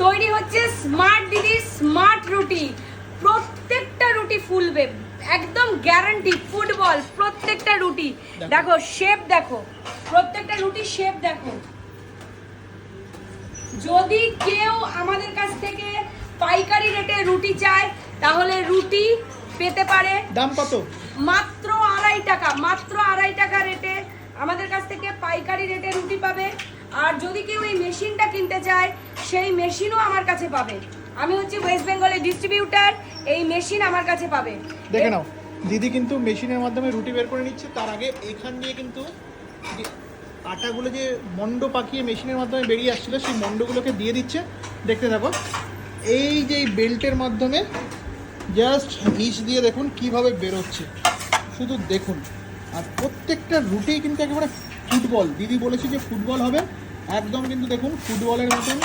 তৈরি হচ্ছে স্মার্ট দিদি স্মার্ট রুটি। প্রত্যেকটা রুটি ফুলবে, একদম গ্যারান্টি। ফুটবল প্রত্যেকটা রুটি। দেখো শেপ, দেখো প্রত্যেকটা রুটি শেপ দেখো। যদি কেউ আমাদের কাছ থেকে পাইকারি রেটে রুটি চায় তাহলে রুটি পেতে পারে। দাম কত? মাত্র 2.5 টাকা, মাত্র 2.5 টাকা রেটে আমাদের কাছ থেকে পাইকারি রেটে রুটি পাবে। আর যদি কেউ এই মেশিনটা কিনতে চায় সেই মেশিনও আমার কাছে পাবে। আমি হচ্ছে ওয়েস্ট বেঙ্গলের ডিস্ট্রিবিউটার, এই মেশিন আমার কাছে পাবে। দেখে নাও, দিদি কিন্তু মেশিনের মাধ্যমে রুটি বের করে নিচ্ছে। তার আগে এখান দিয়ে কিন্তু যে আটাগুলো যে মন্ড পাকিয়ে মেশিনের মাধ্যমে বেরিয়ে আসছিল সেই মন্ডগুলোকে দিয়ে দিচ্ছে। দেখতে থাকো, এই যে এই বেল্টের মাধ্যমে জাস্ট নিচ দিয়ে দেখুন কিভাবে বেরোচ্ছে, শুধু দেখুন। আর প্রত্যেকটা রুটি কিন্তু একেবারে ফুটবল, দিদি বলেছে যে ফুটবল হবে, একদম কিন্তু দেখুন ফুটবলের মতন